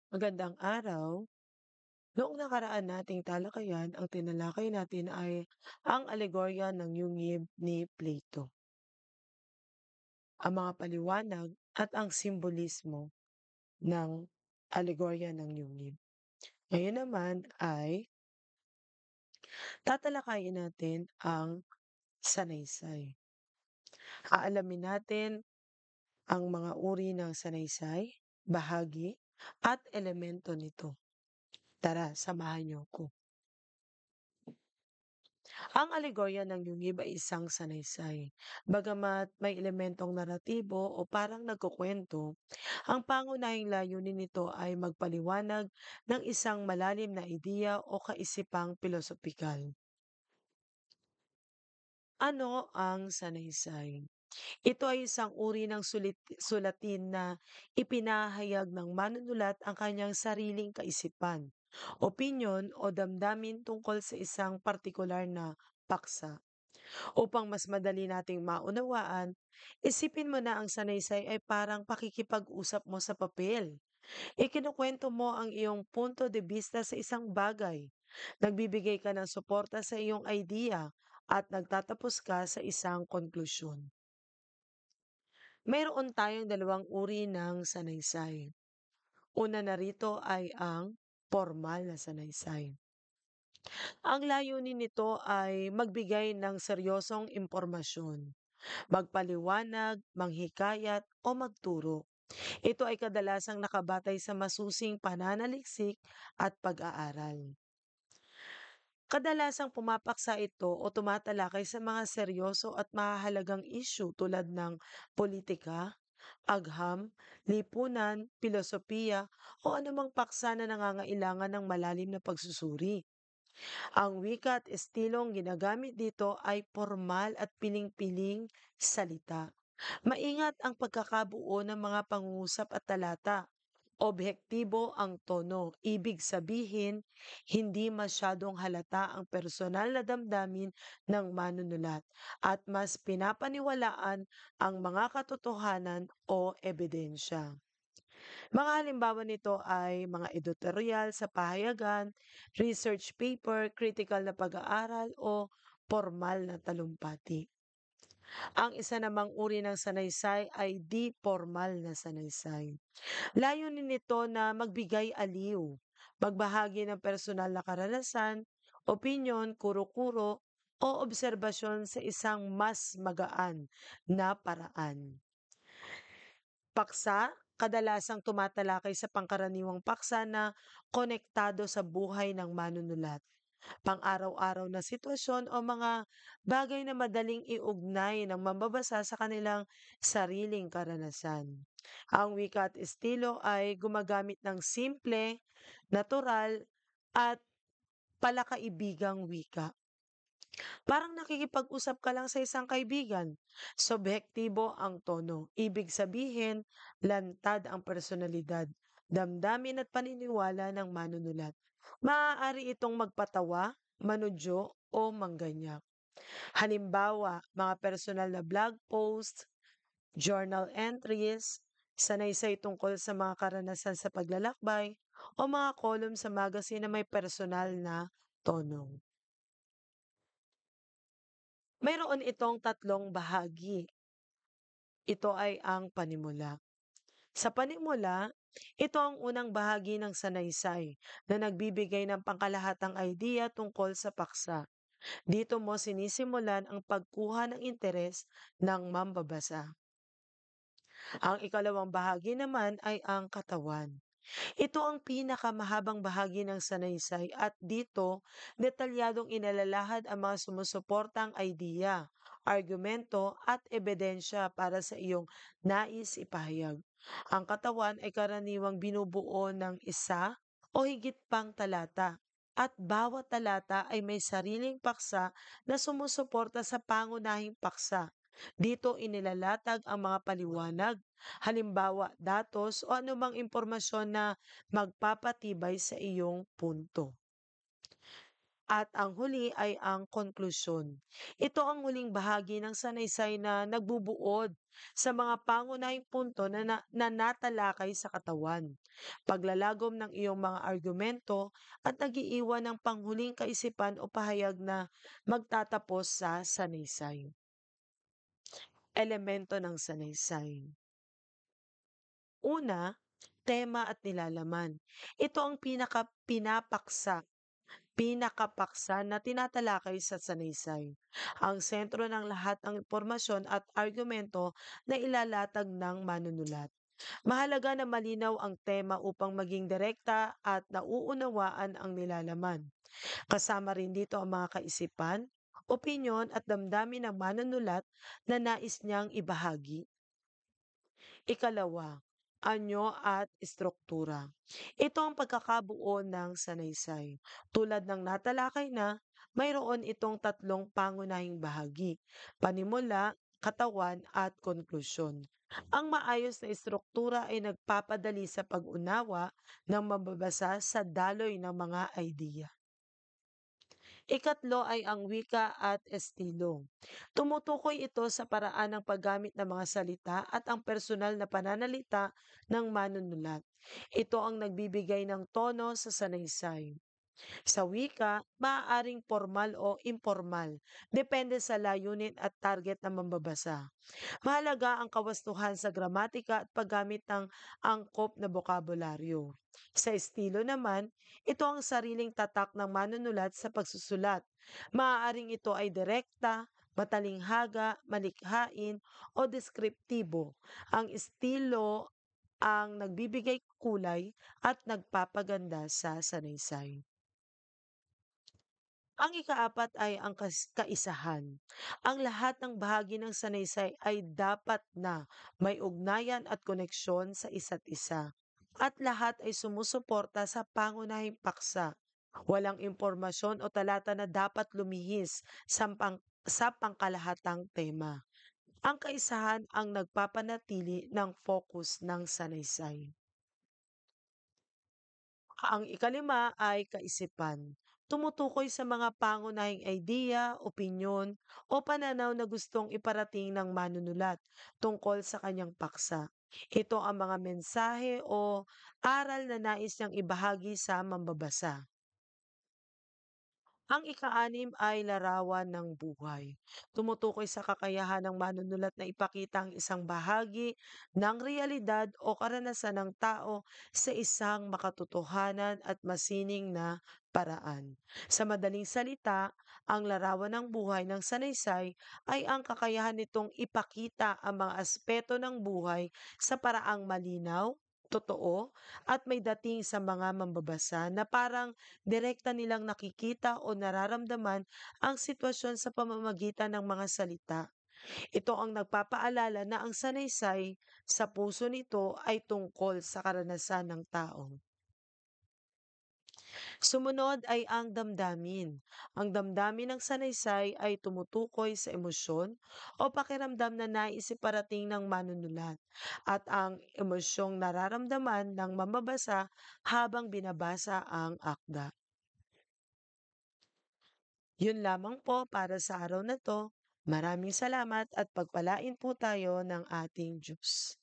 Magandang araw. Noong nakaraan nating talakayan, ang tinalakay natin ay ang alegorya ng yungib ni Plato, ang mga paliwanag at ang simbolismo ng alegorya ng yungib. Ngayon naman ay tatalakayin natin ang sanaysay. Aalamin natin ang mga uri ng sanaysay, bahagi, at elemento nito. Tara, samahan niyo ko. Ang alegorya ng yungib ay isang sanaysay. Bagamat may elementong naratibo o parang nagkukwento, ang pangunahing layunin nito ay magpaliwanag ng isang malalim na ideya o kaisipang pilosopikal. Ano ang sanaysay? Ito ay isang uri ng sulatin na ipinahayag ng manunulat ang kanyang sariling kaisipan, opinyon o damdamin tungkol sa isang partikular na paksa. Upang mas madali nating maunawaan, isipin mo na ang sanaysay ay parang pakikipag-usap mo sa papel. Ikinukwento mo ang iyong punto de vista sa isang bagay. Nagbibigay ka ng suporta sa iyong idea at nagtatapos ka sa isang konklusyon. Mayroon tayong dalawang uri ng sanaysay. Una na rito ay ang formal na sanaysay. Ang layunin nito ay magbigay ng seryosong impormasyon, magpaliwanag, manghikayat o magturo. Ito ay kadalasang nakabatay sa masusing pananaliksik at pag-aaral. Kadalasang pumapaksa ito o tumatalakay sa mga seryoso at mahahalagang issue tulad ng politika, agham, lipunan, filosofiya o anumang paksa na nangangailangan ng malalim na pagsusuri. Ang wika at estilong ginagamit dito ay formal at piling-piling salita. Maingat ang pagkakabuo ng mga pangungusap at talata. Objektibo ang tono, ibig sabihin, hindi masyadong halata ang personal na damdamin ng manunulat at mas pinapaniwalaan ang mga katotohanan o ebidensya. Mga halimbawa nito ay mga editorial sa pahayagan, research paper, critical na pag-aaral o formal na talumpati. Ang isa namang uri ng sanaysay ay di formal na sanaysay. Layunin nito na magbigay aliw, magbahagi ng personal na karanasan, opinyon, kuro-kuro, o obserbasyon sa isang mas magaan na paraan. Paksa, kadalasang tumatalakay sa pangkaraniwang paksa na konektado sa buhay ng manunulat, pang-araw-araw na sitwasyon o mga bagay na madaling iugnay ng mambabasa sa kanilang sariling karanasan. Ang wika at estilo ay gumagamit ng simple, natural, at palakaibigang wika. Parang nakikipag-usap ka lang sa isang kaibigan. Subhektibo ang tono. Ibig sabihin, lantad ang personalidad, damdamin at paniniwala ng manunulat. Maaari itong magpatawa, manudyo, o mangganyak. Halimbawa, mga personal na blog post, journal entries, sanaysay tungkol sa mga karanasan sa paglalakbay, o mga column sa magazine na may personal na tono. Mayroon itong tatlong bahagi. Ito ay ang panimula. Sa panimula, ito ang unang bahagi ng sanaysay na nagbibigay ng pangkalahatang idea tungkol sa paksa. Dito mo sinisimulan ang pagkuha ng interes ng mambabasa. Ang ikalawang bahagi naman ay ang katawan. Ito ang pinakamahabang bahagi ng sanaysay at dito detalyadong inalalahad ang mga sumusuportang idea, argumento at ebidensya para sa iyong nais ipahayag. Ang katawan ay karaniwang binubuo ng isa o higit pang talata at bawat talata ay may sariling paksa na sumusuporta sa pangunahing paksa. Dito inilalatag ang mga paliwanag, halimbawa datos o anumang impormasyon na magpapatibay sa iyong punto. At ang huli ay ang konklusyon. Ito ang huling bahagi ng sanaysay na nagbubuod sa mga pangunahing punto na natalakay sa katawan, paglalagom ng iyong mga argumento at nagiiwan ng panghuling kaisipan o pahayag na magtatapos sa sanaysay. Elemento ng sanaysay. Una, tema at nilalaman. Ito ang pinakapaksa na tinatalakay sa sanaysay. Ang sentro ng lahat ng impormasyon at argumento na ilalatag ng manunulat. Mahalaga na malinaw ang tema upang maging direkta at nauunawaan ang nilalaman. Kasama rin dito ang mga kaisipan, opinyon at damdamin ng manunulat na nais niyang ibahagi. Ikalawa, anyo at struktura. Ito ang pagkakabuo ng sanaysay. Tulad ng natalakay na, mayroon itong tatlong pangunahing bahagi, panimula, katawan at konklusyon. Ang maayos na istruktura ay nagpapadali sa pag-unawa ng mababasa sa daloy ng mga idea. Ikatlo ay ang wika at estilo. Tumutukoy ito sa paraan ng paggamit ng mga salita at ang personal na pananalita ng manunulat. Ito ang nagbibigay ng tono sa sanaysay. Sa wika, maaaring formal o informal, depende sa layunin at target ng mambabasa. Mahalaga ang kawastuhan sa gramatika at paggamit ng angkop na bokabularyo. Sa estilo naman, ito ang sariling tatak ng manunulat sa pagsusulat. Maaaring ito ay direkta, matalinghaga, malikhain, o deskriptibo. Ang estilo ang nagbibigay kulay at nagpapaganda sa sanaysay. Ang ikaapat ay ang kaisahan. Ang lahat ng bahagi ng sanaysay ay dapat na may ugnayan at koneksyon sa isa't isa. At lahat ay sumusuporta sa pangunahing paksa. Walang impormasyon o talata na dapat lumihis sa pangkalahatang tema. Ang kaisahan ang nagpapanatili ng focus ng sanaysay. Ang ikalima ay kaisipan. Tumutukoy sa mga pangunahing idea, opinyon, o pananaw na gustong iparating ng manunulat tungkol sa kanyang paksa. Ito ang mga mensahe o aral na nais niyang ibahagi sa mambabasa. Ang ika-6 ay larawan ng buhay. Tumutukoy sa kakayahan ng manunulat na ipakita ang isang bahagi ng realidad o karanasan ng tao sa isang makatotohanan at masining na paraan. Sa madaling salita, ang larawan ng buhay ng sanaysay ay ang kakayahan nitong ipakita ang mga aspeto ng buhay sa paraang malinaw, totoo, at may dating sa mga mambabasa na parang direkta nilang nakikita o nararamdaman ang sitwasyon sa pamamagitan ng mga salita. Ito ang nagpapaalala na ang sanaysay sa puso nito ay tungkol sa karanasan ng tao. Sumunod ay ang damdamin. Ang damdamin ng sanaysay ay tumutukoy sa emosyon o pakiramdam na nais iparating ng manunulat at ang emosyong nararamdaman ng mamabasa habang binabasa ang akda. Yun lamang po para sa araw na 'to. Maraming salamat at pagpalain po tayo ng ating Diyos.